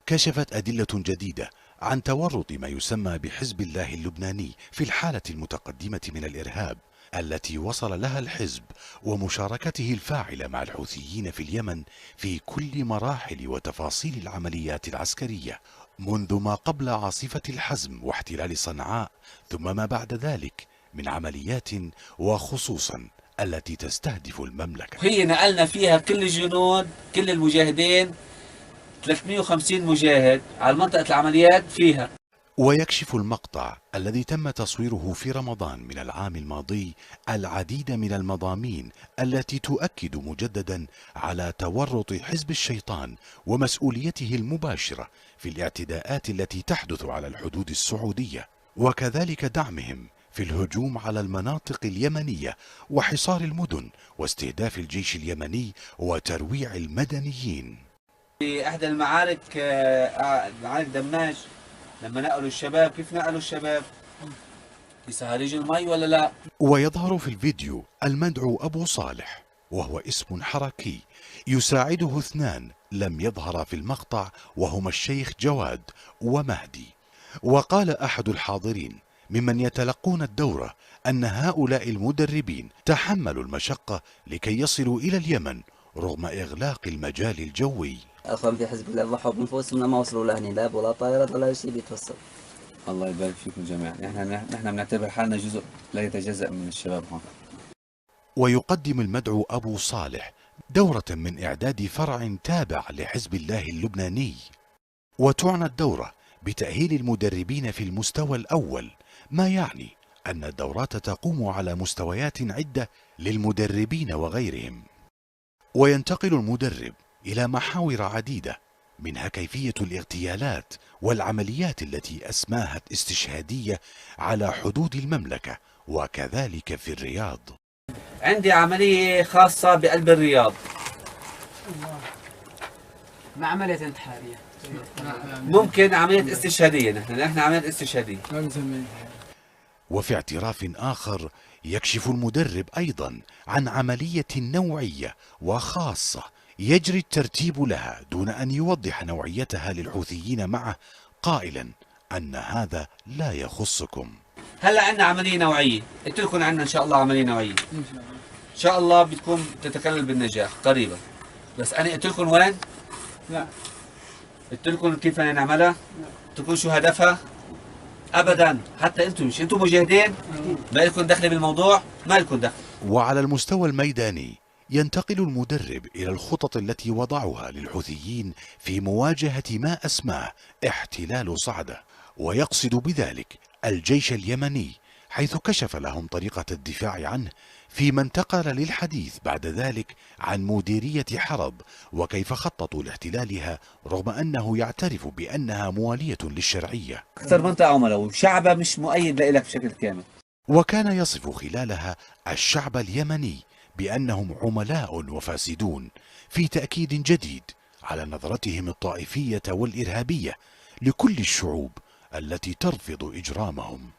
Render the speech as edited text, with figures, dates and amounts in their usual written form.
كشفت أدلة جديدة عن تورط ما يسمى بحزب الله اللبناني في الحالة المتقدمة من الإرهاب التي وصل لها الحزب، ومشاركته الفاعلة مع الحوثيين في اليمن في كل مراحل وتفاصيل العمليات العسكرية، منذ ما قبل عاصفة الحزم واحتلال صنعاء، ثم ما بعد ذلك من عمليات، وخصوصا التي تستهدف المملكة. هي نقلنا فيها كل الجنود، كل المجاهدين، 350 مجاهد على منطقة العمليات فيها. ويكشف المقطع الذي تم تصويره في رمضان من العام الماضي العديد من المضامين التي تؤكد مجددا على تورط حزب الشيطان ومسؤوليته المباشرة في الاعتداءات التي تحدث على الحدود السعودية، وكذلك دعمهم في الهجوم على المناطق اليمنية وحصار المدن واستهداف الجيش اليمني وترويع المدنيين. في احدى المعارك، معارك دماج، لما نقلوا الشباب، كيف نقلوا الشباب؟ في صهاريج المي ولا لا؟ ويظهر في الفيديو المدعو أبو صالح، وهو اسم حركي، يساعده اثنان لم يظهر في المقطع، وهما الشيخ جواد ومهدي. وقال أحد الحاضرين ممن يتلقون الدورة أن هؤلاء المدربين تحملوا المشقة لكي يصلوا إلى اليمن رغم إغلاق المجال الجوي. أخوان في حزب الله ضحوا بنفوسهم، ما وصلوا لهني لا ولا طائرات ولا شيء بيتوصل. الله يبارك فيكم جميعا. نحن بنعتبر حالنا جزء لا يتجزأ من الشباب هون. ويقدم المدعو أبو صالح دورة من إعداد فرع تابع لحزب الله اللبناني، وتعنى الدورة بتأهيل المدربين في المستوى الأول، ما يعني أن الدورات تقوم على مستويات عدة للمدربين وغيرهم. وينتقل المدرب إلى محاور عديدة، منها كيفية الاغتيالات والعمليات التي أسماها استشهادية على حدود المملكة وكذلك في الرياض. عندي عملية خاصة بقلب الرياض، مع عملية انتحارية، ممكن عملية استشهادية. نحن عملية استشهادية. وفي اعتراف آخر يكشف المدرب أيضا عن عملية نوعية وخاصة يجري الترتيب لها دون أن يوضح نوعيتها للحوثيين معه، قائلا أن هذا لا يخصكم. هلا عندنا عملية نوعية، قلت لكم عندنا إن شاء الله عملية نوعية، إن شاء الله بتكون تتكلل بالنجاح قريبا. بس أنا قلت لكم وين؟ لا. قلت لكم كيف بدنا نعملها؟ قلت لكم شو هدفها؟ أبدا. حتى أنتم مش أنتم مجاهدين؟ ما لكم دخل بالموضوع؟ ما لكم دخل. وعلى المستوى الميداني ينتقل المدرب إلى الخطط التي وضعها للحوثيين في مواجهة ما أسماه احتلال صعدة، ويقصد بذلك الجيش اليمني، حيث كشف لهم طريقة الدفاع عنه، فيما انتقل للحديث بعد ذلك عن مديرية حرب وكيف خططوا لاحتلالها رغم أنه يعترف بأنها موالية للشرعية. أكثر منطقة عملاء وشعبها مش مؤيد لك بشكل كامل. وكان يصف خلالها الشعب اليمني بأنهم عملاء وفاسدون، في تأكيد جديد على نظرتهم الطائفية والإرهابية لكل الشعوب التي ترفض إجرامهم.